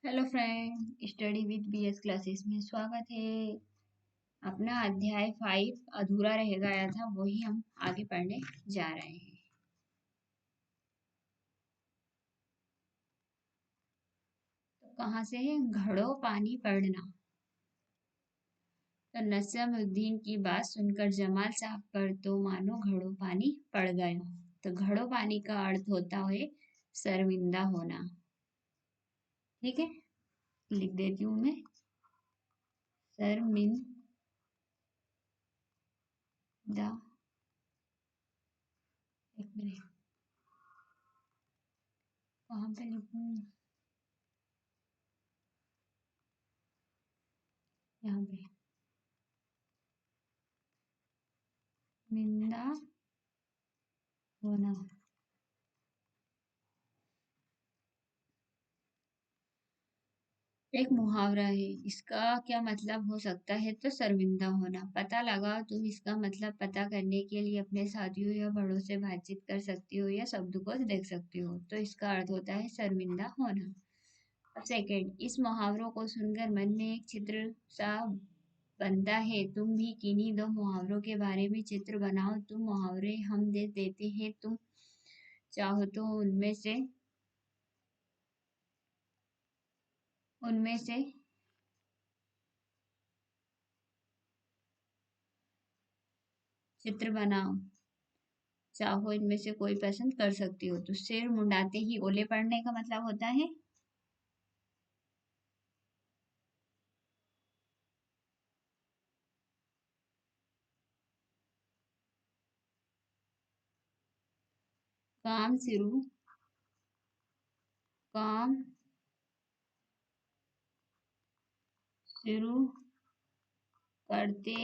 Hello friend, study with BS classes में स्वागत है। अपना अध्याय 5 अधूरा रह गया था, वही हम आगे पढ़ने जा रहे हैं। तो कहाँ से है? घड़ो पानी पड़ना। तो नसीमुद्दीन की बात सुनकर जमाल साहब पर तो मानो घड़ो पानी पड़ गया। तो घड़ो पानी का अर्थ होता है शर्मिंदा होना। ठीक है, लिख देती हूँ मैं। शर्मिंदा। एक मिनट, कहाँ पे लिखूँ? यहाँ पे। मिंदा होना। एक मुहावरा है, इसका क्या मतलब हो सकता है? तो शर्मिंदा होना। पता लगाओ। तुम इसका मतलब पता करने के लिए अपने साथियों या बड़ों से बातचीत कर सकती हो या शब्दकोश देख सकती हो। तो इसका अर्थ होता है शर्मिंदा होना। अब सेकंड, इस मुहावरों को सुनकर मन में एक चित्र सा बनता है। तुम भी किन्हीं दो मुहावरों के बारे में चित्र बनाओ। तुम मुहावरे हम दे देते हैं, तुम चाहो तो उनमें से चित्र बनाओ। चाहो इनमें से कोई पसंद कर सकती हो। तो सिर मुंडाते ही ओले पड़ने का मतलब होता है काम शुरू काम शुरू करते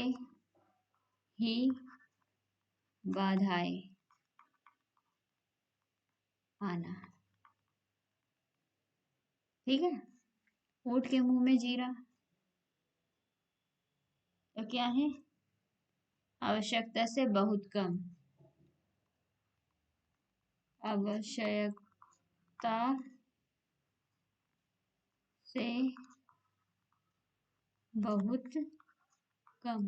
ही बाधाएं आना। ठीक है। ऊँट के मुंह में जीरा। तो क्या है? आवश्यकता से बहुत कम। आवश्यकता से बहुत कम।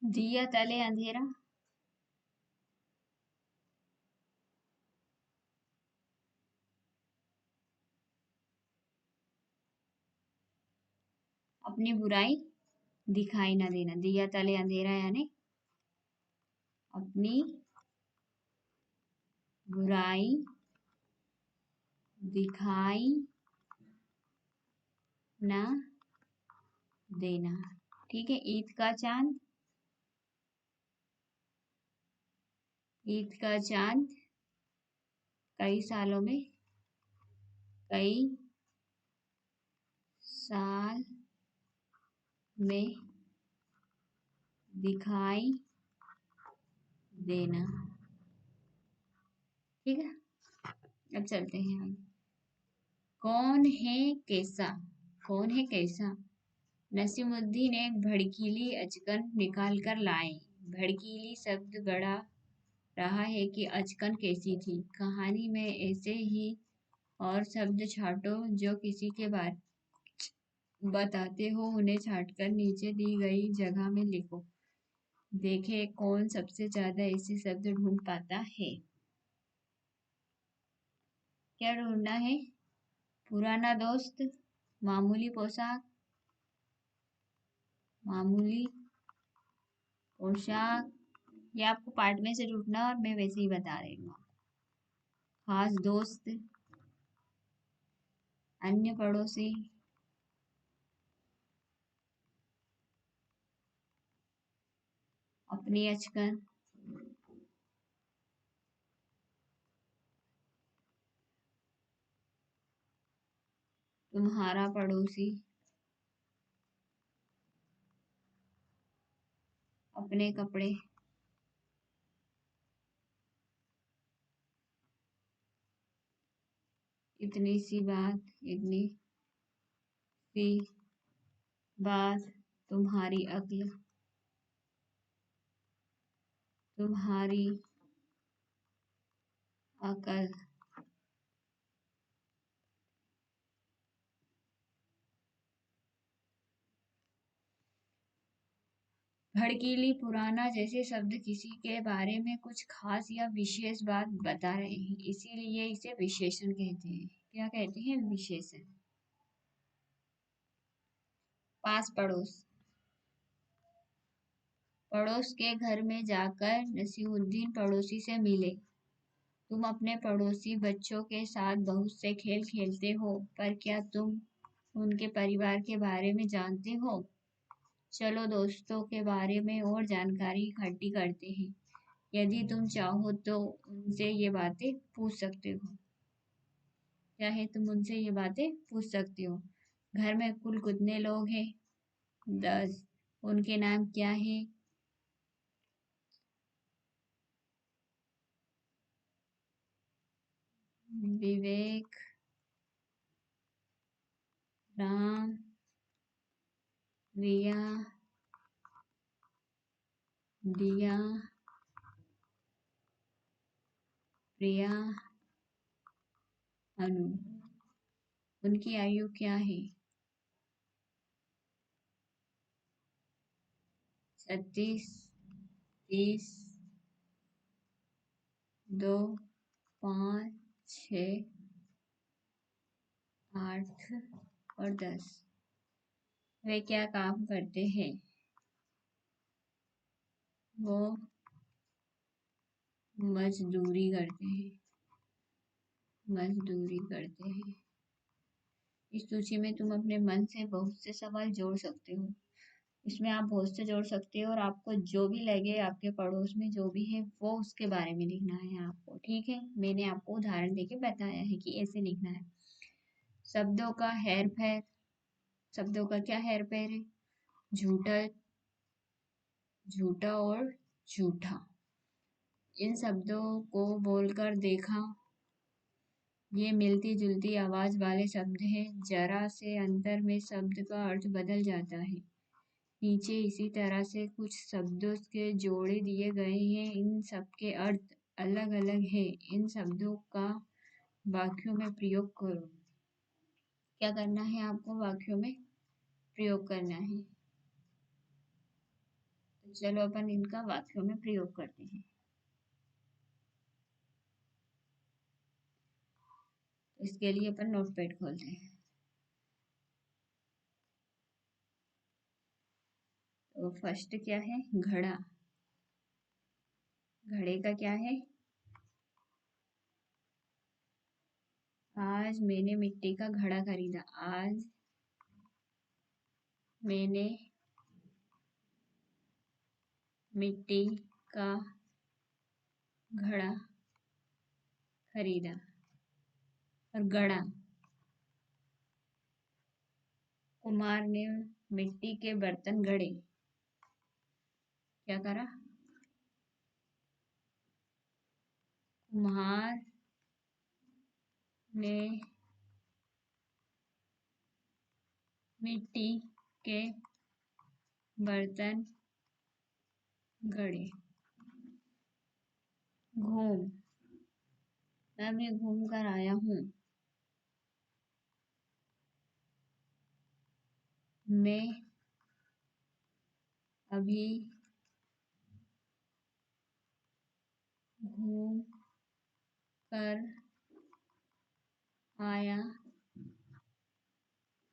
दिया तले अंधेरा। अपनी बुराई दिखाई ना देना। दिया तले अंधेरा यानी अपनी बुराई दिखाई ना देना। ठीक है। ईद का चांद। ईद का चांद कई सालों में कई साल में दिखाई देना। ठीक है। अब चलते हैं आगे। कौन है कैसा? कौन है कैसा? नसीमुद्दीन एक भड़कीली अचकन निकाल कर लाए। भड़कीली शब्द गढ़ा रहा है कि अचकन कैसी थी। कहानी में ऐसे ही और शब्द छाटो जो किसी के बारे बताते हो, उन्हें छाटकर नीचे दी गई जगह में लिखो। देखे कौन सबसे ज्यादा ऐसे शब्द ढूंढ पाता है। क्या ढूंढना है? पुराना दोस्त, मामूली पोशाक, मामूली पोशाक। ये आपको पार्ट में से ढूंढना और मैं वैसे ही बता रही हूँ। खास दोस्त, अन्य पड़ोसी, अपनी अचकन, तुम्हारा पड़ोसी, अपने कपड़े, इतनी सी बात, तुम्हारी अक्ल, तुम्हारी अकल भड़कीली पुराना जैसे शब्द किसी के बारे में कुछ खास या विशेष बात बता रहे हैं, इसीलिए इसे विशेषण कहते हैं। क्या कहते हैं? विशेषण। पास पड़ोस। पड़ोस के घर में जाकर नसीमुद्दीन पड़ोसी से मिले। तुम अपने पड़ोसी बच्चों के साथ बहुत से खेल खेलते हो, पर क्या तुम उनके परिवार के बारे में जानते हो? चलो दोस्तों के बारे में और जानकारी इकट्ठी करते हैं। यदि तुम चाहो तो उनसे ये बातें पूछ सकते हो। क्या है? तुम उनसे ये बातें पूछ सकते हो। घर में कुल कितने लोग हैं? 10। उनके नाम क्या है? विवेक, राम, रिया, दिया, प्रिया, अनु। उनकी आयु क्या है? 36, 30, 2, 5, 6, 8 और 10। वे क्या काम करते हैं? वो मजदूरी करते हैं। मजदूरी करते हैं। इस सूची में तुम अपने मन से बहुत से सवाल जोड़ सकते हो। इसमें आप बहुत से जोड़ सकते हो और आपको जो भी लगे, आपके पड़ोस में जो भी है वो उसके बारे में लिखना है आपको। ठीक है, मैंने आपको उदाहरण देके बताया है कि ऐसे लिखना है। शब्दों का हेर फेर। शब्दों का क्या हेर फेर है? झूठा, झूठा और झूठा। इन शब्दों को बोलकर देखा। ये मिलती जुलती आवाज वाले शब्द हैं। जरा से अंतर में शब्द का अर्थ बदल जाता है। नीचे इसी तरह से कुछ शब्दों के जोड़े दिए गए हैं। इन सब के अर्थ अलग अलग है। इन शब्दों का वाक्यों में प्रयोग करो। क्या करना है आपको? वाक्यों में प्रयोग करना है। तो चलो अपन इनका वाक्यों में प्रयोग करते हैं। तो इसके लिए अपन नोटपैड खोलते हैं। तो फर्स्ट क्या है? घड़ा। घड़े का क्या है? आज मैंने मिट्टी का घड़ा खरीदा। आज मैंने मिट्टी का घड़ा खरीदा। और गड़ा। कुमार ने मिट्टी के बर्तन गढ़े। क्या करा? कुम्हार ने मिट्टी के बर्तन गढ़े। घूम। मैं अभी घूम कर आया हूँ। मैं अभी घूम कर आया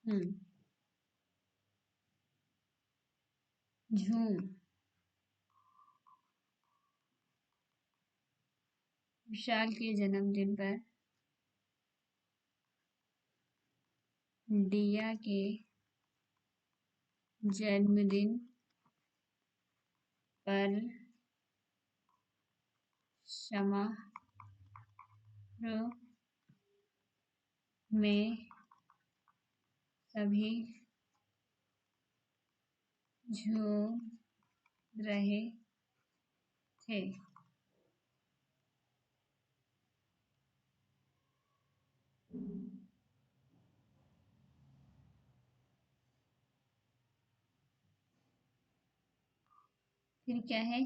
हूँ। झूम। विशाल के जन्मदिन पर दिया के जन्मदिन पर समारोह में सभी झूम रहे थे। फिर क्या है?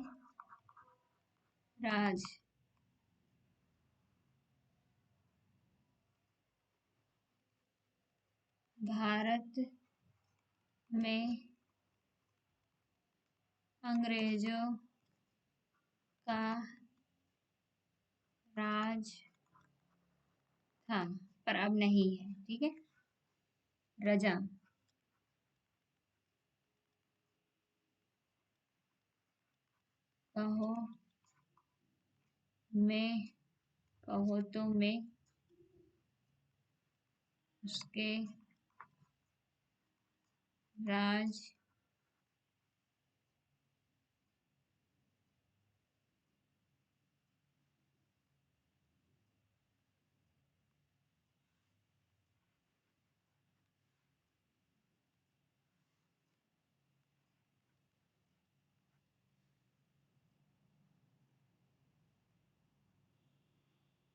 राज। भारत में अंग्रेजों का राज था, पर अब नहीं है। ठीक है। रजा। कहो मैं, कहो तो मैं उसके राज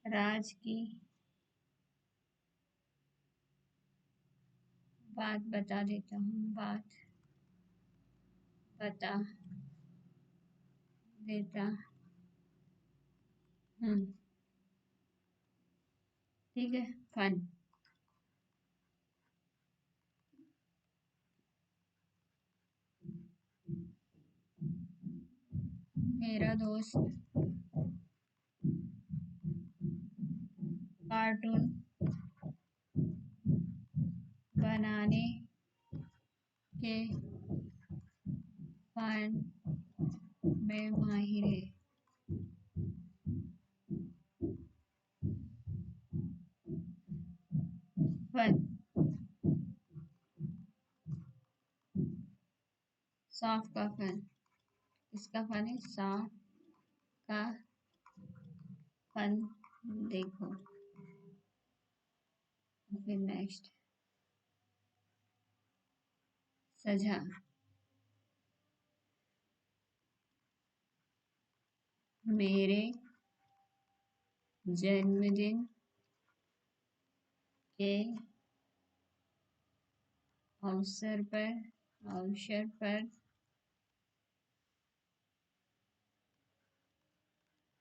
राज की बात बता देता हूँ, बात बता देता हूँ। ठीक है। फन। मेरा दोस्त कार्टून बनाने के फन में माहिर है। फन। सांप का फन। इसका फन है सांप का फन। देखो। फिर नेक्स्ट। सजा। मेरे जन्मदिन के अवसर पर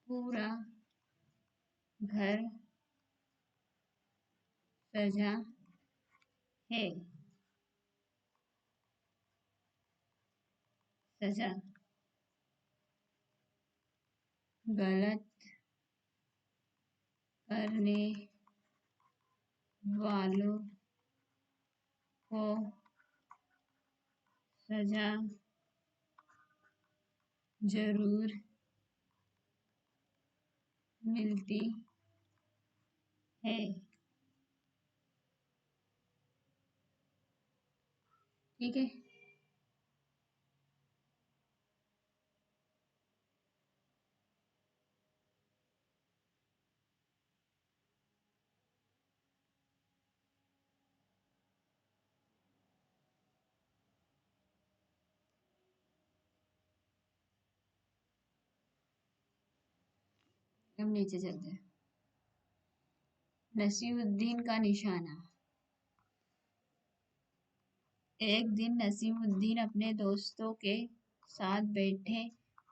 पूरा घर सजा है। सजा। गलत करने वालों को सजा जरूर मिलती है। ठीक है। हम नीचे चलते हैं। नसीरुद्दीन का निशाना। एक दिन नसीमुद्दीन अपने दोस्तों के साथ बैठे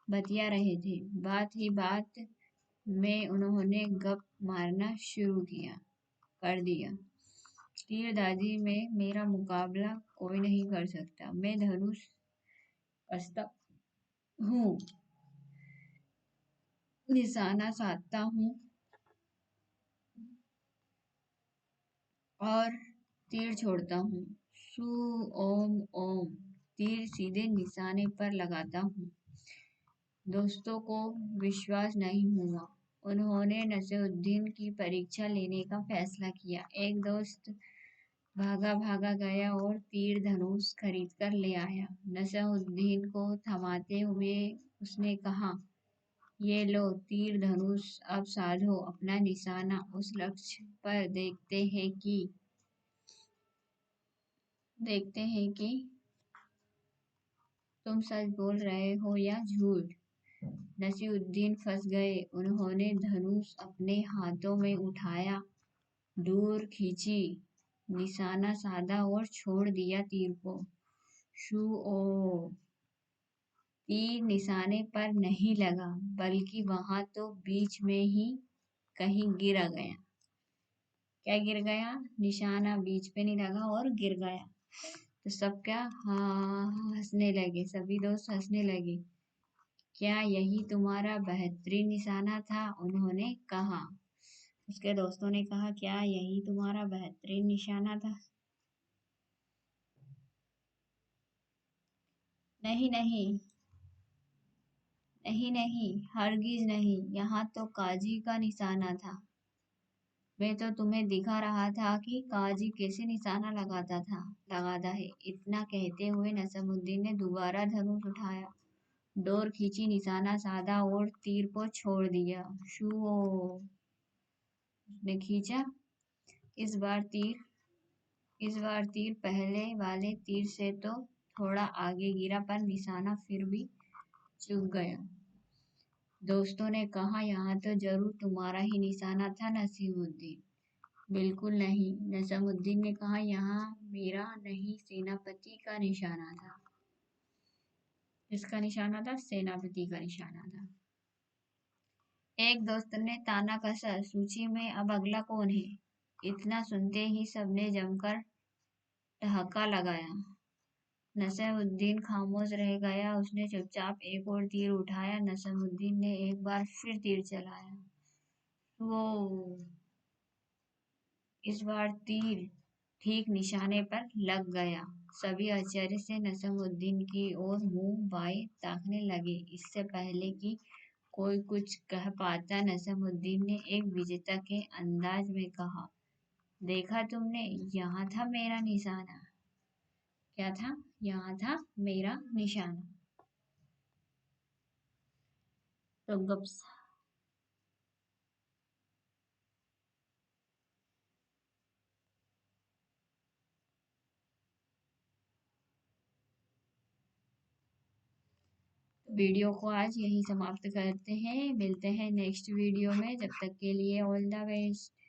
बतिया रहे थे। बात ही बात में उन्होंने गप मारना शुरू कर दिया। तीरंदाजी में मेरा मुकाबला कोई नहीं कर सकता। मैं धनुष कसता हूँ, निशाना साधता हूँ और तीर छोड़ता हूँ। सु ओम ओम। तीर सीधे निशाने पर लगाता हूँ। दोस्तों को विश्वास नहीं हुआ। उन्होंने नसीरुद्दीन की परीक्षा लेने का फैसला किया। एक दोस्त भागा भागा गया और तीर धनुष खरीद कर ले आया। नसीरुद्दीन को थमाते हुए उसने कहा, ये लो तीर धनुष, अब साधो अपना निशाना उस लक्ष्य पर। देखते हैं कि तुम सच बोल रहे हो या झूठ। नसीरुद्दीन फंस गए। उन्होंने धनुष अपने हाथों में उठाया, डोर खींची, निशाना साधा और छोड़ दिया तीर को। शू ओ। तीर निशाने पर नहीं लगा, बल्कि वहां तो बीच में ही कहीं गिर गया। क्या गिर गया? निशाना बीच पे नहीं लगा और गिर गया। तो सब क्या, हाँ, हंसने लगे, सभी दोस्त हंसने लगे। क्या यही तुम्हारा बेहतरीन निशाना था? उन्होंने कहा। उसके दोस्तों ने कहा, क्या यही तुम्हारा बेहतरीन निशाना था? नहीं नहीं, नहीं नहीं, हरगिज नहीं, यहाँ तो काजी का निशाना था। मैं तो तुम्हें दिखा रहा था कि काजी कैसे निशाना लगाता है। इतना कहते हुए नसमुद्दीन ने दोबारा धनुष उठाया, डोर खींची, निशाना साधा और तीर को छोड़ दिया। शू, उसने खींचा। इस बार तीर इस बार तीर पहले वाले तीर से तो थोड़ा आगे गिरा, पर निशाना फिर भी चूक गया। दोस्तों ने कहा, यहाँ तो जरूर तुम्हारा ही निशाना था नसीमुद्दीन। बिल्कुल नहीं, नजमुद्दीन ने कहा, यहाँ मेरा नहीं, सेनापति का निशाना था। किसका निशाना था? सेनापति का निशाना था। एक दोस्त ने ताना कसा, सूची में अब अगला कौन है? इतना सुनते ही सबने जमकर ठहाका लगाया। नसीमुद्दीन खामोश रह गया। उसने चुपचाप एक और तीर उठाया। नसीमुद्दीन ने एक बार फिर तीर चलाया। वो, इस बार तीर ठीक निशाने पर लग गया। सभी आश्चर्य से नसीमुद्दीन की ओर मुंह बाएं ताकने लगे। इससे पहले कि कोई कुछ कह पाता, नसीमुद्दीन ने एक विजेता के अंदाज में कहा, देखा तुमने, यहाँ था मेरा निशाना। क्या था? यहाँ था मेरा निशाना। तो गप वीडियो को आज यहीं समाप्त करते हैं। मिलते हैं नेक्स्ट वीडियो में। जब तक के लिए ऑल द बेस्ट।